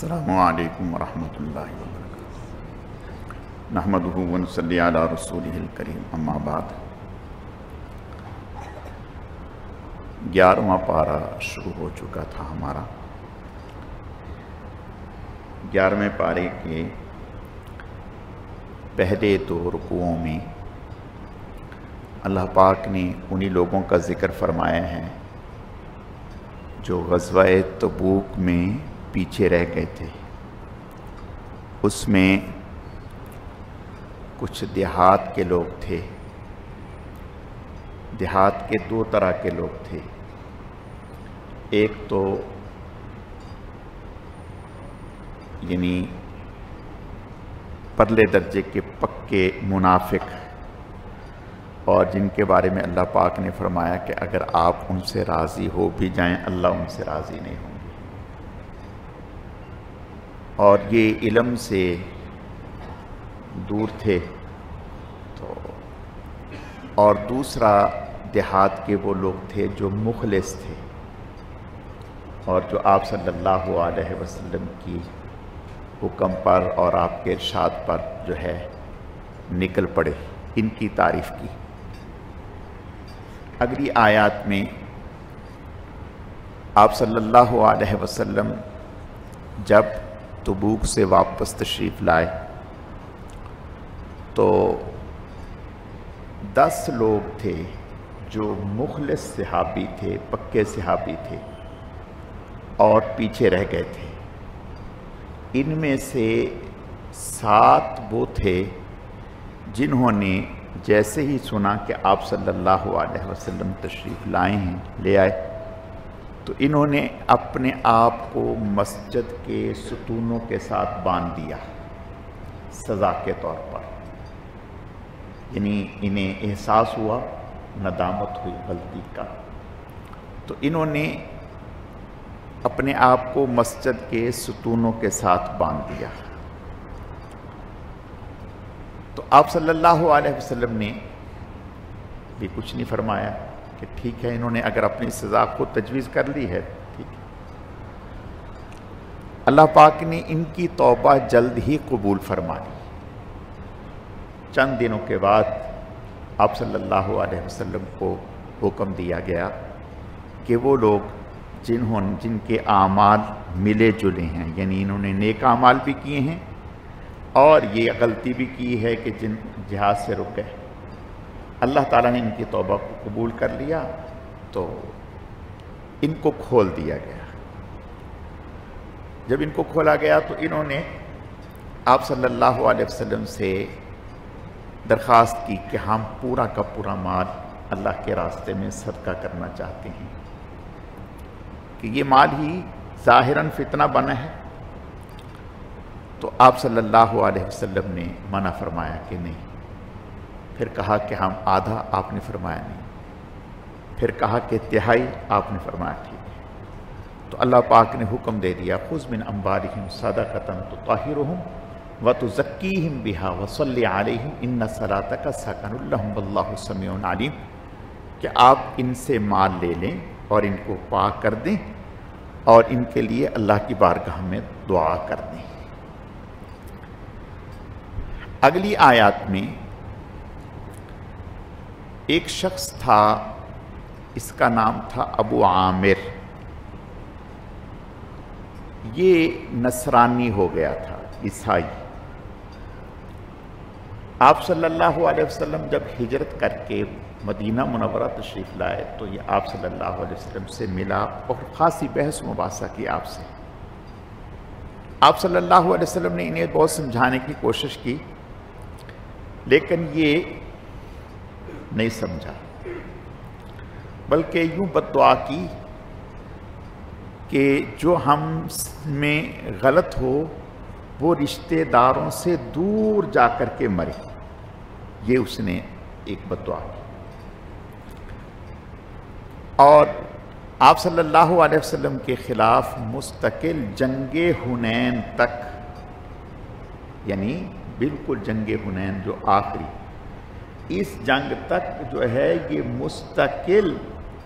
السلام علیکم ورحمۃ اللہ وبرکاتہ۔ نحمدہ ونصلی علی رسولہ الکریم، اما بعد۔ 11واں پارہ شروع ہو چکا تھا ہمارا۔ 11ویں پارے کے پہلے 2 رکوعوں میں اللہ پاک نے انہی لوگوں کا ذکر فرمایا ہے جو غزوہ تبوک میں پیچھے رہ گئے تھے۔ اس میں کچھ دیہات کے لوگ تھے۔ دیہات کے 2 طرح کے لوگ تھے۔ ایک تو یعنی پرلے درجے کے پکے منافق، اور جن کے بارے میں اللہ پاک نے فرمایا کہ اگر آپ ان سے راضی ہو بھی جائیں اللہ ان سے راضی نہیں ہوں گے، اور یہ علم سے دور تھے۔ تو اور دوسرا دیہات کے وہ لوگ تھے جو مخلص تھے اور جو آپ صلی اللہ علیہ وسلم کی حکم پر اور آپ کے ارشاد پر جو ہے نکل پڑے۔ ان کی تعریف کی۔ اگلی آیات میں آپ صلی اللہ علیہ وسلم جب تبوک سے واپس تشریف لائے تو 10 لوگ تھے جو مخلص صحابی تھے، پکے صحابی تھے اور پیچھے رہ گئے تھے۔ ان میں سے 7 وہ تھے جنہوں نے جیسے ہی سنا کہ آپ صلی اللہ علیہ وسلم تشریف لائے ہیں، لے آئے، تو انہوں نے اپنے آپ کو مسجد کے ستونوں کے ساتھ باندھ دیا سزا کے طور پر۔ یعنی انہیں احساس ہوا، ندامت ہوئی غلطی کا، تو انہوں نے اپنے آپ کو مسجد کے ستونوں کے ساتھ باندھ دیا۔ تو آپ صلی اللہ علیہ وسلم نے بھی کچھ نہیں فرمایا کہ ٹھیک ہے، انہوں نے اگر اپنی سزا خود تجویز کر لی ہے ٹھیک ہے۔ اللہ پاک نے ان کی توبہ جلد ہی قبول فرما لی۔ چند دنوں کے بعد آپ صلی اللہ علیہ وسلم کو حکم دیا گیا کہ وہ لوگ جن کے اعمال ملے جلے ہیں، یعنی انہوں نے نیک اعمال بھی کیے ہیں اور یہ غلطی بھی کی ہے کہ جن جہاد سے رک گئے، اللہ تعالیٰ نے ان کی توبہ کو قبول کر لیا تو ان کو کھول دیا گیا۔ جب ان کو کھولا گیا تو انہوں نے آپ صلی اللہ علیہ وسلم سے درخواست کی کہ ہم پورا کا پورا مال اللہ کے راستے میں صدقہ کرنا چاہتے ہیں، کہ یہ مال ہی ظاہراً فتنہ بنا ہے۔ تو آپ صلی اللہ علیہ وسلم نے منع فرمایا کہ نہیں۔ پھر کہا کہ ہم آدھا، آپ نے فرمایا نہیں۔ پھر کہا کہ تہائی، آپ نے فرمایا ٹھیک ہے۔ تو اللہ پاک نے حکم دے دیا خذ من اموالہم صدقۃ تطہرہم وتزکیہم بہا وصلی علیہم ان صلاتک سکن لہم واللہ سمیع علیم، کہ آپ ان سے مال لے لیں اور ان کو پاک کر دیں اور ان کے لیے اللہ کی بارگاہ میں دعا کر دیں۔ اگلی آیات میں ایک شخص تھا، اس کا نام تھا ابو عامر۔ یہ نصرانی ہو گیا تھا، عیسائی۔ آپ صلی اللہ علیہ وسلم جب ہجرت کر کے مدینہ منورہ تشریف لائے تو یہ آپ صلی اللہ علیہ وسلم سے ملا اور خاصی بحث مباحثہ کی آپ سے۔ آپ صلی اللہ علیہ وسلم نے انہیں بہت سمجھانے کی کوشش کی لیکن یہ نہیں سمجھا، بلکہ یوں بد دعا کی کہ جو ہم میں غلط ہو وہ رشتہ داروں سے دور جا کر کے مرے۔ یہ اس نے ایک بد دعا کی۔ اور آپ صلی اللہ علیہ وسلم کے خلاف مستقل جنگ حنین تک، یعنی بالکل جنگ حنین جو آخری، اس جنگ تک جو ہے یہ مستقل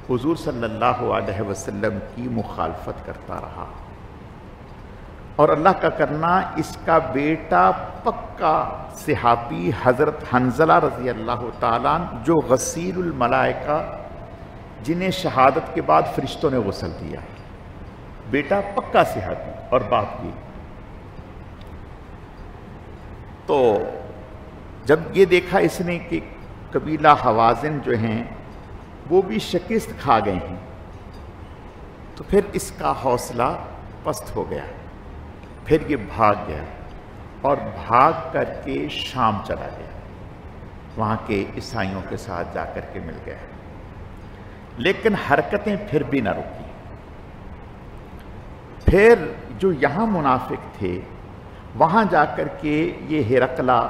حضور صلی اللہ علیہ وسلم کی مخالفت کرتا رہا۔ اور اللہ کا کرنا اس کا بیٹا پکا صحابی حضرت حنظلہ رضی اللہ تعالیٰ عنہ جو غسیل الملائکہ جنہیں شہادت کے بعد فرشتوں نے غسل دیا ہے، بیٹا پکا صحابی اور باپ یہ۔ تو جب یہ دیکھا اس نے کہ قبیلہ حوازن جو ہیں وہ بھی شکست کھا گئے ہیں، تو پھر اس کا حوصلہ پست ہو گیا، پھر یہ بھاگ گیا اور بھاگ کر کے شام چلا گیا، وہاں کے عیسائیوں کے ساتھ جا کر کے مل گیا، لیکن حرکتیں پھر بھی نہ رکی۔ پھر جو یہاں منافق تھے وہاں جا کر کے یہ ہرقلہ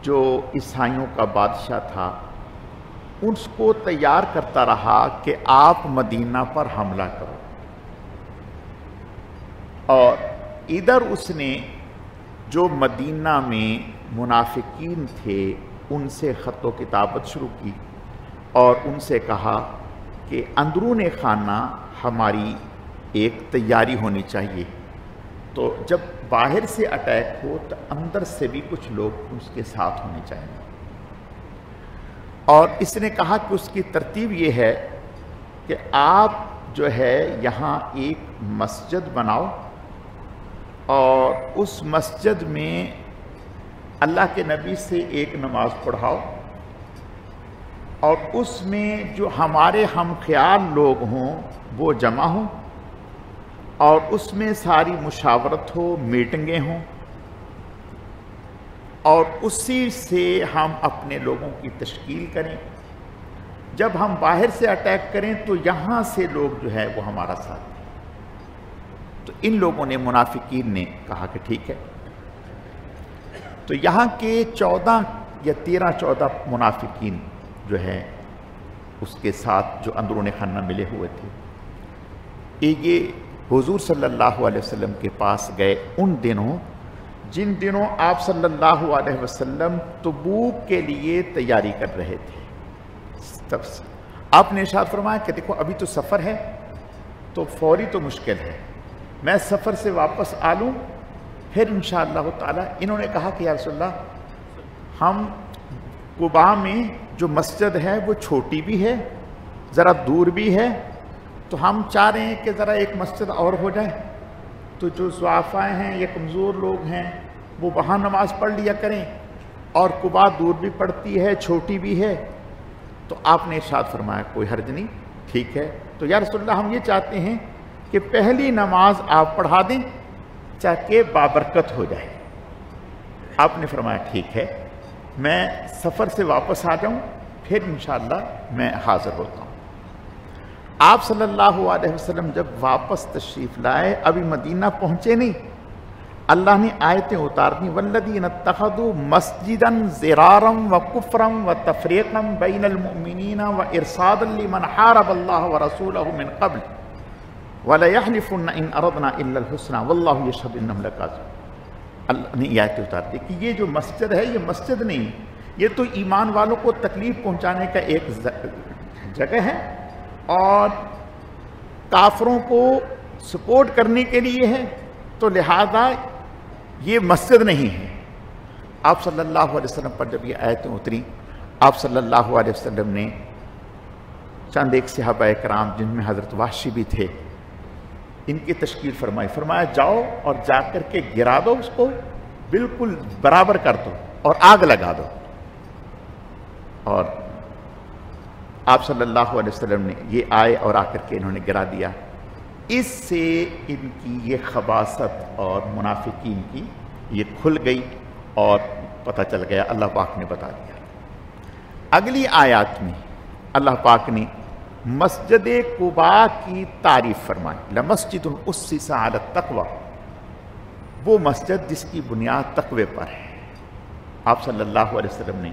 جو عیسائیوں کا بادشاہ تھا اس کو تیار کرتا رہا کہ آپ مدینہ پر حملہ کرو، اور ادھر اس نے جو مدینہ میں منافقین تھے ان سے خط و کتابت شروع کی اور ان سے کہا کہ اندرون خانہ ہماری ایک تیاری ہونی چاہیے، تو جب باہر سے اٹیک ہو تو اندر سے بھی کچھ لوگ اس کے ساتھ ہونے چاہیے۔ اور اس نے کہا کہ اس کی ترتیب یہ ہے کہ آپ جو ہے یہاں ایک مسجد بناؤ اور اس مسجد میں اللہ کے نبی سے ایک نماز پڑھاؤ، اور اس میں جو ہمارے ہم خیال لوگ ہوں وہ جمع ہوں، اور اس میں ساری مشاورت ہو، میٹنگیں ہوں، اور اسی سے ہم اپنے لوگوں کی تشکیل کریں۔ جب ہم باہر سے اٹیک کریں تو یہاں سے لوگ جو ہے وہ ہمارا ساتھ دیں۔ تو ان لوگوں نے منافقین نے کہا کہ ٹھیک ہے۔ تو یہاں کے 14 یا 13-14 منافقین جو ہے اس کے ساتھ جو اندرون خانہ ملے ہوئے تھے، یہ حضور صلی اللہ علیہ وسلم کے پاس گئے ان دنوں جن دنوں آپ صلی اللہ علیہ وسلم تبوک کے لیے تیاری کر رہے تھے۔ تب سے آپ نے ارشاد فرمایا کہ دیکھو ابھی تو سفر ہے، تو فوری تو مشکل ہے، میں سفر سے واپس آ لوں پھر انشاءاللہ تعالی۔ انہوں نے کہا کہ یا رسول اللہ، ہم قباء میں جو مسجد ہے وہ چھوٹی بھی ہے، ذرا دور بھی ہے، تو ہم چاہ رہے ہیں کہ ذرا ایک مسجد اور ہو جائے، تو جو ضعفاء ہیں یا کمزور لوگ ہیں وہ وہاں نماز پڑھ لیا کریں، اور قباء دور بھی پڑتی ہے، چھوٹی بھی ہے۔ تو آپ نے ارشاد فرمایا کوئی حرج نہیں، ٹھیک ہے، تو یا رسول اللہ ہم یہ چاہتے ہیں کہ پہلی نماز آپ پڑھا دیں تاکہ بابرکت ہو جائے۔ آپ نے فرمایا ٹھیک ہے، میں سفر سے واپس آ جاؤں پھر انشاءاللہ میں حاضر ہوتا ہوں۔ آپ صلی اللہ علیہ وسلم جب واپس تشریف لائے، ابھی مدینہ پہنچے نہیں، اللہ نے آیتیں اتارنی، والذین اتخذوا مسجدا ضرارا وکفرا وتفریقا بین المؤمنین وارصادا لمن حارب اللہ ورسولہ من قبل ولیحلفن ان اردنا الا الحسنى واللہ یشہد انہم لکاذبون۔ اللہ نے آیتیں اتار دی کہ یہ جو مسجد ہے یہ مسجد نہیں، یہ تو ایمان والوں کو تکلیف پہنچانے کا ایک جگہ ہے اور کافروں کو سپورٹ کرنے کے لیے ہے، تو لہذا یہ مسجد نہیں ہے۔ آپ صلی اللہ علیہ وسلم پر جب یہ آیتیں اتری، آپ صلی اللہ علیہ وسلم نے چند ایک صحابہ کرام جن میں حضرت وحشی بھی تھے ان کی تشکیل فرمائی، فرمایا جاؤ اور جا کر کے گرا دو، اس کو بالکل برابر کر دو اور آگ لگا دو۔ اور آپ صلی اللہ علیہ وسلم نے یہ آئے اور آ کر کے انہوں نے گرا دیا۔ اس سے ان کی یہ خباثت اور منافقین کی یہ کھل گئی اور پتہ چل گیا، اللہ پاک نے بتا دیا۔ اگلی آیات میں اللہ پاک نے مسجد قباء کی تعریف فرمائی، لمسجد اسس علی التقوی، وہ مسجد جس کی بنیاد تقوی پر ہے۔ آپ صلی اللہ علیہ وسلم نے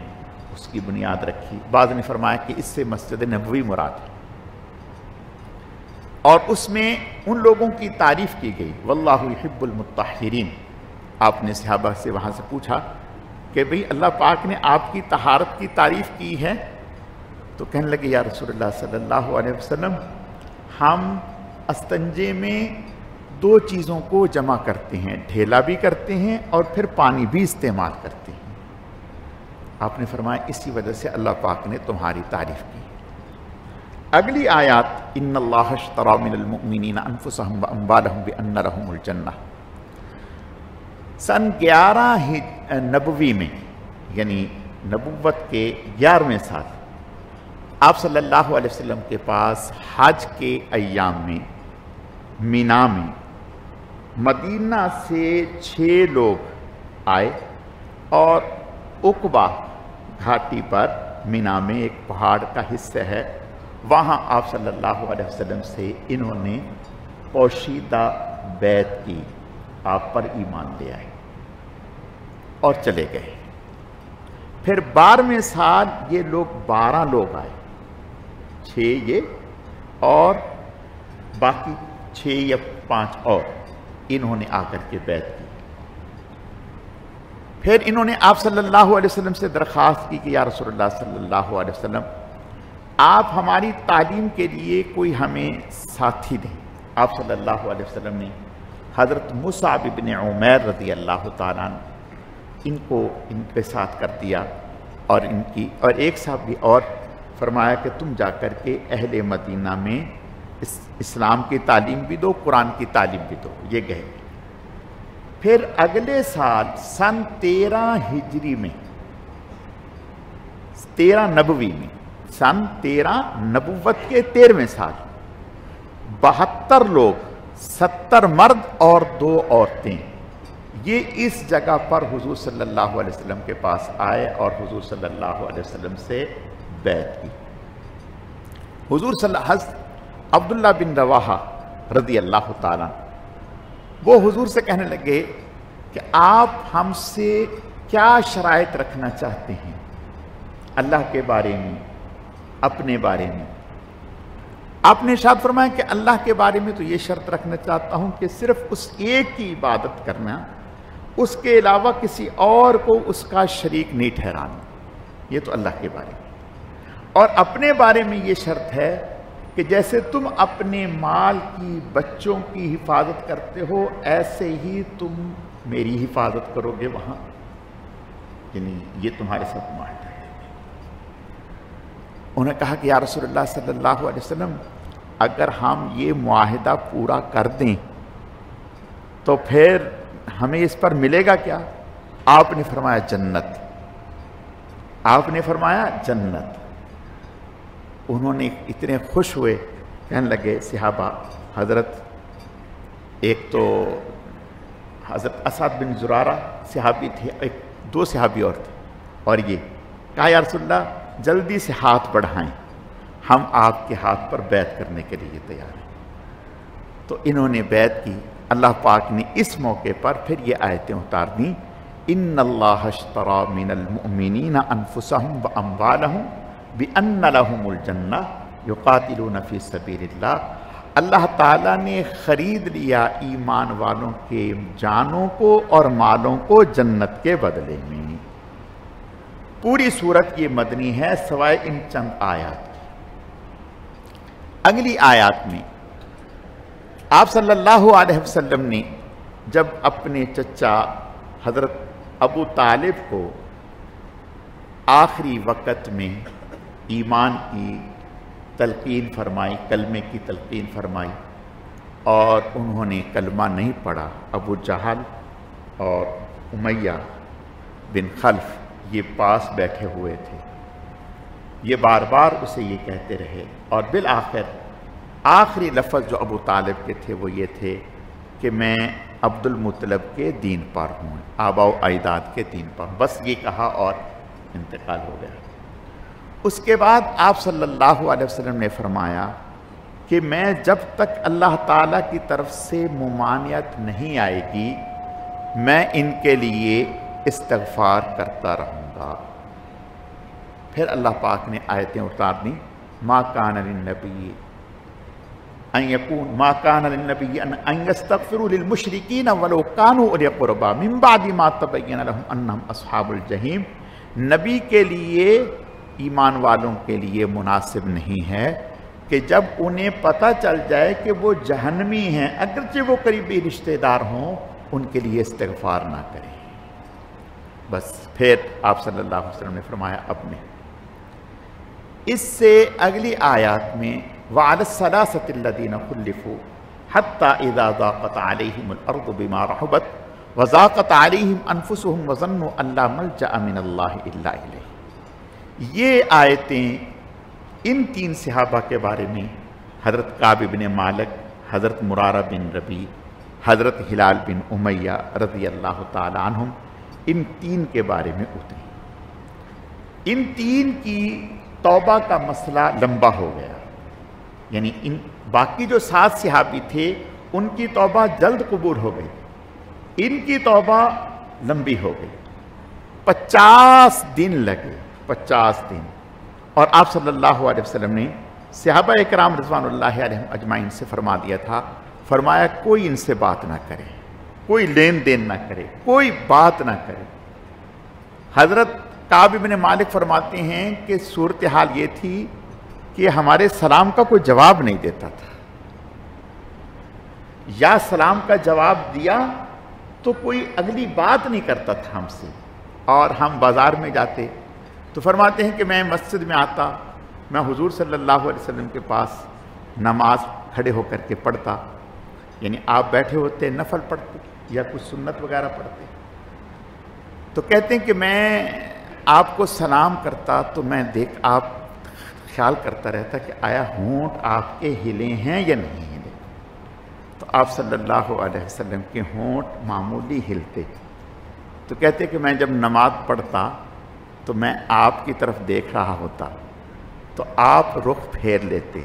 اس کی بنیاد رکھی۔ بعض نے فرمایا کہ اس سے مسجد نبوی مراد ہے، اور اس میں ان لوگوں کی تعریف کی گئی، واللہ یحب المطہرین۔ آپ نے صحابہ سے وہاں سے پوچھا کہ بھئی اللہ پاک نے آپ کی طہارت کی تعریف کی ہے، تو کہنے لگے یا رسول اللہ صلی اللہ علیہ وسلم، ہم استنجے میں دو چیزوں کو جمع کرتے ہیں، ڈھیلا بھی کرتے ہیں اور پھر پانی بھی استعمال کرتے ہیں۔ آپ نے فرمایا اسی وجہ سے اللہ پاک نے تمہاری تعریف کی۔ اگلی آیات ان اللہ اشتری من المؤمنین انفسهم واموالهم بان لهم الجنہ، سن 11 نبوی میں یعنی نبوت کے 11ویں سال آپ صلی اللہ علیہ وسلم کے پاس حج کے ایام میں مینا میں مدینہ سے 6 لوگ آئے اور عقبہ گھاٹی پر مینا میں ایک پہاڑ کا حصہ ہے، وہاں آپ صلی اللہ علیہ وسلم سے انہوں نے پوشیدہ بیعت کی، آپ پر ایمان لے آئے اور چلے گئے۔ پھر 12ویں سال یہ لوگ 12 لوگ آئے، 6 یہ اور باقی 6 یا 5 اور انہوں نے آ کر کے بیعت کی۔ پھر انہوں نے آپ صلی اللہ علیہ وسلم سے درخواست کی کہ یا رسول اللہ صلی اللہ علیہ وسلم آپ ہماری تعلیم کے لیے کوئی ہمیں ساتھی دیں۔ آپ صلی اللہ علیہ وسلم نے حضرت مصعب بن عمیر رضی اللہ تعالیٰ عنہ ان کو ان کے ساتھ کر دیا، اور ایک صاحب بھی اور فرمایا کہ تم جا کر کے اہل مدینہ میں اسلام کی تعلیم بھی دو، قرآن کی تعلیم بھی دو۔ یہ گئے۔ پھر اگلے سال سن 13 ہجری میں 13 نبوی میں سن 13 نبوت کے 13ویں سال 72 لوگ، 70 مرد اور 2 عورتیں، یہ اس جگہ پر حضور صلی اللہ علیہ وسلم کے پاس آئے اور حضور صلی اللہ علیہ وسلم سے بیعت کی۔ حضور صلی اللہ علیہ وسلم عبداللہ بن رواحہ رضی اللہ تعالیٰ وہ حضور سے کہنے لگے کہ آپ ہم سے کیا شرائط رکھنا چاہتے ہیں اللہ کے بارے میں، اپنے بارے میں؟ آپ نے ارشاد فرمایا کہ اللہ کے بارے میں تو یہ شرط رکھنا چاہتا ہوں کہ صرف اس ایک کی عبادت کرنا، اس کے علاوہ کسی اور کو اس کا شریک نہیں ٹھہرانا، یہ تو اللہ کے بارے میں۔ اور اپنے بارے میں یہ شرط ہے کہ جیسے تم اپنے مال کی، بچوں کی حفاظت کرتے ہو، ایسے ہی تم میری حفاظت کرو گے وہاں، یعنی یہ تمہارے ساتھ معاہدہ ہے۔ انہوں نے کہا کہ یا رسول اللہ صلی اللہ علیہ وسلم اگر ہم یہ معاہدہ پورا کر دیں تو پھر ہمیں اس پر ملے گا کیا؟ آپ نے فرمایا جنت۔ آپ نے فرمایا جنت۔ انہوں نے اتنے خوش ہوئے، کہنے لگے صحابہ، حضرت ایک تو حضرت اسعد بن زرارہ صحابی تھے، 2 صحابی اور تھے، اور یہ کہا یا رسول اللہ جلدی سے ہاتھ بڑھائیں، ہم آپ کے ہاتھ پر بیعت کرنے کے لیے تیار ہیں۔ تو انہوں نے بیعت کی۔ اللہ پاک نے اس موقع پر پھر یہ آیتیں اتار دیں، ان اللہ اشتری من المؤمنین انفسهم واموالهم بان لهم الجنہ یقاتلون فی سبیل اللہ۔ اللہ تعالیٰ نے خرید لیا ایمان والوں کے جانوں کو اور مالوں کو جنت کے بدلے میں۔ پوری صورت یہ مدنی ہے سوائے ان چند آیات۔ اگلی آیات میں آپ صلی اللہ علیہ وسلم نے جب اپنے چچا حضرت ابو طالب کو آخری وقت میں ایمان کی تلقین فرمائی، کلمے کی تلقین فرمائی، اور انہوں نے کلمہ نہیں پڑھا، ابو جہل اور امیہ بن خلف یہ پاس بیٹھے ہوئے تھے، یہ بار بار اسے یہ کہتے رہے، اور بالآخر آخری لفظ جو ابو طالب کے تھے وہ یہ تھے کہ میں عبد المطلب کے دین پر ہوں، آبا و اجداد کے دین پر ہوں، بس یہ کہا اور انتقال ہو گیا۔ اس کے بعد آپ صلی اللہ علیہ وسلم نے فرمایا کہ میں جب تک اللہ تعالیٰ کی طرف سے ممانعت نہیں آئے گی میں ان کے لیے استغفار کرتا رہوں گا۔ پھر اللہ پاک نے آیتیں اتار دیں، ما کان للنبی ان یستغفروا للمشرکین ولو کانوا اولی قربی من بعد ما تبین لهم انہم اصحاب الجحیم۔ نبی کے لیے، ایمان والوں کے لیے مناسب نہیں ہے کہ جب انہیں پتہ چل جائے کہ وہ جہنمی ہیں، اگرچہ وہ قریبی رشتہ دار ہوں، ان کے لیے استغفار نہ کریں۔ بس پھر آپ صلی اللہ علیہ وسلم نے فرمایا اب نے اس سے اگلی آیات میں وَعَلَى الثَّلَاثَةِ الَّذِينَ خُلِّفُوا حَتَّى إِذَا ضَاقَتْ عَلَيْهِمُ الْأَرْضُ بِمَا رَحُبَتْ وَضَاقَتْ عَلَيْهِمْ أَنفُسُهُمْ وَظَنُّوا أَن لَّا مَلْجَأَ مِنَ اللَّهِ إِلَّا إِلَيْهِ۔ یہ آیتیں ان تین صحابہ کے بارے میں، حضرت کعب بن مالک، حضرت مرارہ بن ربیع، حضرت ہلال بن امیہ رضی اللہ تعالی عنہم، ان تین کے بارے میں اتری۔ ان تین کی توبہ کا مسئلہ لمبا ہو گیا، یعنی ان باقی جو 7 صحابی تھے ان کی توبہ جلد قبول ہو گئی، ان کی توبہ لمبی ہو گئی، 50 دن لگے، 50 دن۔ اور آپ صلی اللہ علیہ وسلم نے صحابہ اکرام رضوان اللہ علیہم اجمعین سے فرما دیا تھا، فرمایا کوئی ان سے بات نہ کرے، کوئی لین دین نہ کرے، کوئی بات نہ کرے۔ حضرت کعب بن مالک فرماتے ہیں کہ صورتحال یہ تھی کہ ہمارے سلام کا کوئی جواب نہیں دیتا تھا، یا سلام کا جواب دیا تو کوئی اگلی بات نہیں کرتا تھا ہم سے۔ اور ہم بازار میں جاتے تو فرماتے ہیں کہ میں مسجد میں آتا، میں حضور صلی اللہ علیہ وسلم کے پاس نماز کھڑے ہو کر کے پڑھتا، یعنی آپ بیٹھے ہوتے نفل پڑھتے یا کچھ سنت وغیرہ پڑھتے، تو کہتے ہیں کہ میں آپ کو سلام کرتا تو میں آپ خیال کرتا رہتا کہ آیا ہونٹ آپ کے ہلے ہیں یا نہیں ہلے۔ تو آپ صلی اللہ علیہ وسلم کے ہونٹ معمولی ہلتے، تو کہتے کہ میں جب نماز پڑھتا تو میں آپ کی طرف دیکھ رہا ہوتا تو آپ رخ پھیر لیتے،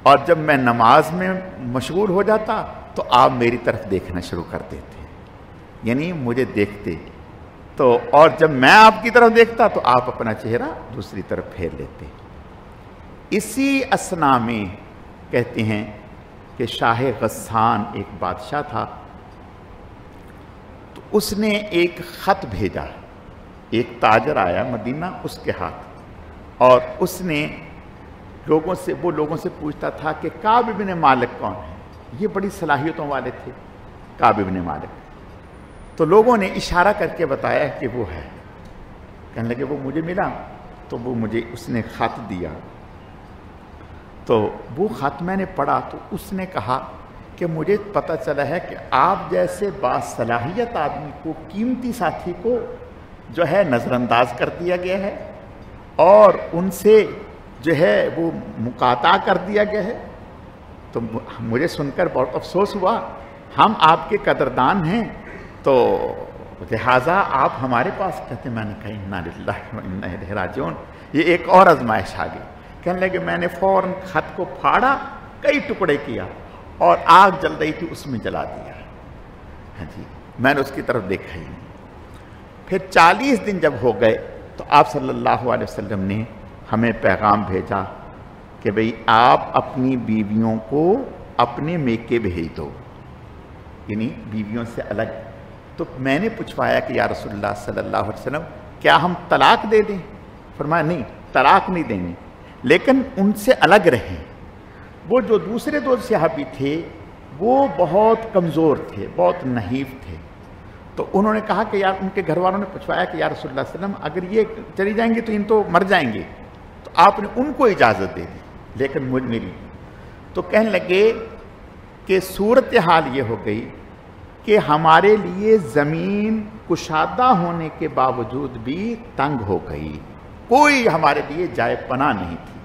اور جب میں نماز میں مشغول ہو جاتا تو آپ میری طرف دیکھنا شروع کر دیتے، یعنی مجھے دیکھتے تو، اور جب میں آپ کی طرف دیکھتا تو آپ اپنا چہرہ دوسری طرف پھیر لیتے۔ اسی اثنا میں کہتے ہیں کہ شاہ غسان ایک بادشاہ تھا، تو اس نے ایک خط بھیجا، ایک تاجر آیا مدینہ اس کے ہاتھ، اور اس نے لوگوں سے پوچھتا تھا کہ کعب بن مالک کون ہے؟ یہ بڑی صلاحیتوں والے تھے کعب بن مالک، تو لوگوں نے اشارہ کر کے بتایا کہ وہ ہے۔ کہنے لگے وہ مجھے ملا، تو وہ مجھے اس نے خط دیا، تو وہ خط میں نے پڑھا تو اس نے کہا کہ مجھے پتہ چلا ہے کہ آپ جیسے باصلاحیت آدمی کو، قیمتی ساتھی کو جو ہے نظر انداز کر دیا گیا ہے، اور ان سے جو ہے وہ مقاطع کر دیا گیا ہے۔ تو مجھے سن کر بہت افسوس ہوا، ہم آپ کے قدردان ہیں، تو لہٰذا آپ ہمارے پاس کہتے ہیں۔ میں نے کہا انا للہ و انا الیہ راجعون۔ یہ ایک اور آزمائش آ گئی۔ کہنے لگے کہ میں نے فوراً خط کو پھاڑا، کئی ٹکڑے کیا، اور آگ جل رہی تھی اس میں جلا دیا۔ ہاں جی، میں نے اس کی طرف دیکھا ہی نہیں۔ پھر 40 دن جب ہو گئے تو آپ صلی اللہ علیہ وسلم نے ہمیں پیغام بھیجا کہ بھئی آپ اپنی بیویوں کو اپنے میکے بھیج دو، یعنی بیویوں سے الگ۔ تو میں نے پوچھوایا کہ یا رسول اللہ صلی اللہ علیہ وسلم کیا ہم طلاق دے دیں؟ فرمایا نہیں، طلاق نہیں دینی، لیکن ان سے الگ رہیں۔ وہ جو دوسرے 2 صحابی تھے وہ بہت کمزور تھے، بہت نحیف تھے، تو انہوں نے کہا کہ یار، ان کے گھر والوں نے پوچھوایا کہ یا رسول اللہ صلی اللہ علیہ وسلم اگر یہ چلی جائیں گی تو ان تو مر جائیں گے، تو آپ نے ان کو اجازت دے دی، لیکن مجھ میری۔ تو کہنے لگے کہ صورتحال یہ ہو گئی کہ ہمارے لیے زمین کشادہ ہونے کے باوجود بھی تنگ ہو گئی، کوئی ہمارے لیے جائے پناہ نہیں تھی۔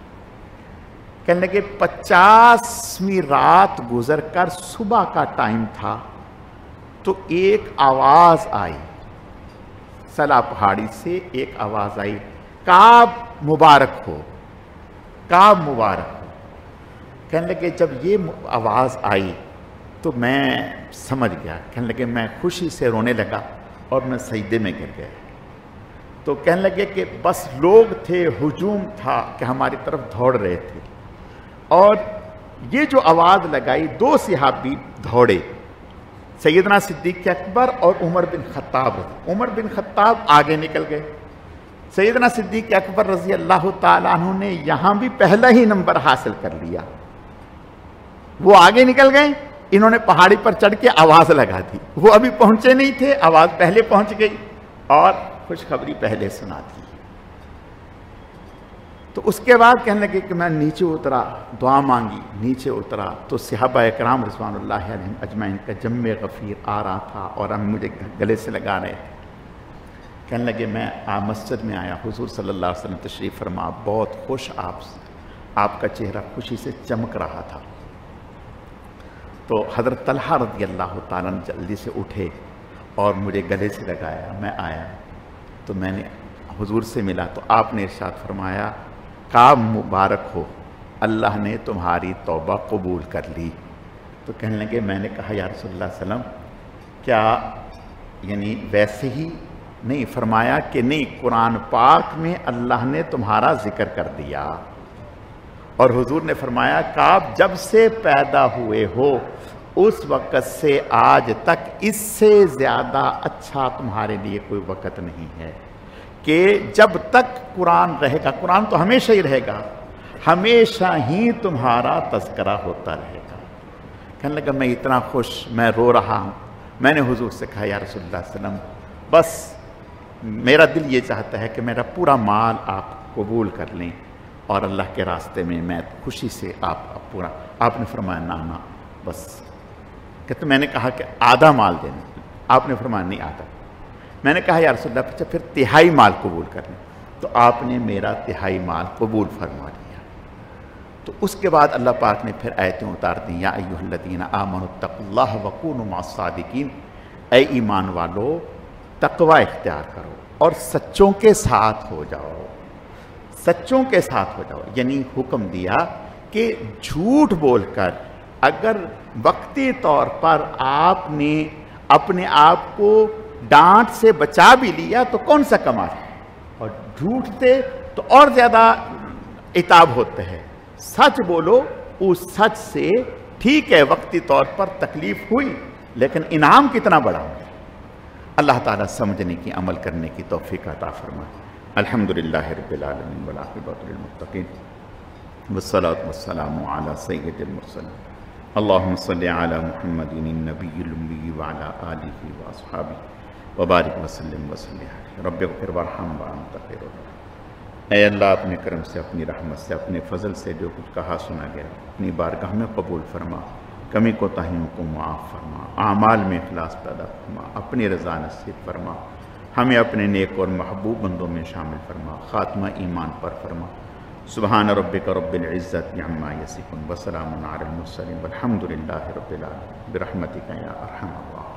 کہنے لگے 50ویں رات گزر کر صبح کا ٹائم تھا تو ایک آواز آئی، سلا پہاڑی سے ایک آواز آئی، کعب مبارک ہو، کعب مبارک ہو۔ کہنے لگے جب یہ آواز آئی تو میں سمجھ گیا، کہنے لگے میں خوشی سے رونے لگا اور میں سجدے میں گر گیا۔ تو کہنے لگے کہ بس لوگ تھے، ہجوم تھا کہ ہماری طرف دوڑ رہے تھے، اور یہ جو آواز لگائی 2 صحابی دوڑے، سیدنا صدیق اکبر اور عمر بن خطاب۔ عمر بن خطاب آگے نکل گئے، سیدنا صدیق اکبر رضی اللہ تعالیٰ عنہ نے یہاں بھی پہلا ہی نمبر حاصل کر لیا. وہ آگے نکل گئے, انہوں نے پہاڑی پر چڑھ کے آواز لگا دی. وہ ابھی پہنچے نہیں تھے, آواز پہلے پہنچ گئی اور خوشخبری پہلے سنا دی. تو اس کے بعد کہنے لگے کہ میں نیچے اترا, دعا مانگی, نیچے اترا تو صحابہ اکرام رضوان اللہ علیہم اجمعین کا جم غفیر آ رہا تھا اور ہم مجھے گلے سے لگا رہے تھے. کہنے لگے میں مسجد میں آیا, حضور صلی اللہ علیہ وسلم تشریف فرما, بہت خوش آپ کا چہرہ خوشی سے چمک رہا تھا. تو حضرت طلحہ رضی اللہ تعالیٰ جلدی سے اٹھے اور مجھے گلے سے لگایا. میں آیا تو میں نے حضور سے ملا تو آپ نے ارشاد فرمایا, کعب مبارک ہو, اللہ نے تمہاری توبہ قبول کر لی. تو کہنے لگے, میں نے کہا یا رسول اللہ صلی اللہ علیہ وسلم کیا یعنی ویسے ہی نہیں؟ فرمایا کہ نہیں, قرآن پاک میں اللہ نے تمہارا ذکر کر دیا. اور حضور نے فرمایا, کعب جب سے پیدا ہوئے ہو اس وقت سے آج تک اس سے زیادہ اچھا تمہارے لیے کوئی وقت نہیں ہے کہ جب تک قرآن رہے گا, قرآن تو ہمیشہ ہی رہے گا, ہمیشہ ہی تمہارا تذکرہ ہوتا رہے گا. کہنے لگا میں اتنا خوش, میں رو رہا ہوں. میں نے حضور سے کہا یا رسول اللہ صلی اللہ علیہ وسلم بس میرا دل یہ چاہتا ہے کہ میرا پورا مال آپ قبول کر لیں اور اللہ کے راستے میں میں خوشی سے آپ پورا. آپ نے فرمایا نا بس. کہتے میں نے کہا کہ آدھا مال دینا. آپ نے فرمایا نہیں آدھا. میں نے کہا یا رسول اللہ اچھا پھر تہائی مال قبول کر لیں. تو آپ نے میرا تہائی مال قبول فرما لیا. تو اس کے بعد اللہ پاک نے پھر آیتیں اتار دیں, یا ایھا الذین آمنوا اتقوا اللہ وکونوا مع الصادقین, اے ایمان والو تقوی اختیار کرو اور سچوں کے ساتھ ہو جاؤ. سچوں کے ساتھ ہو جاؤ یعنی حکم دیا کہ جھوٹ بول کر اگر وقتی طور پر آپ نے اپنے آپ کو ڈانٹ سے بچا بھی لیا تو کون سا کمال ہے, اور جھوٹ سے تو اور زیادہ عتاب ہوتا ہے. سچ بولو, اس سچ سے ٹھیک ہے وقتی طور پر تکلیف ہوئی لیکن انعام کتنا بڑا ہو. اللہ تعالیٰ سمجھنے کی, عمل کرنے کی توفیق عطا فرمائے. الحمدللہ رب العالمین والعاقبۃ للمتقین والصلاۃ والسلام علی سید المرسلین. اللہم صلی علی محمد النبی الامی وعلی آلہ واصحابہ وبارک وسلم وسلم. رب اغفر وارحم وانت خیر الراحمین. اے اللہ اپنے کرم سے, اپنی رحمت سے, اپنے فضل سے جو کچھ کہا سنا گیا اپنی بارگاہ میں قبول فرما. کمی کوتاہیوں کو معاف فرما. اعمال میں اخلاص پیدا فرما. اپنی رضا نصیب فرما. ہمیں اپنے نیک اور محبوب بندوں میں شامل فرما. خاتمہ ایمان پر فرما. سبحان ربک رب العزت عما یصفون وسلام علی المرسلین والحمد للہ رب العالمین برحمتک یا ارحم الراحمین.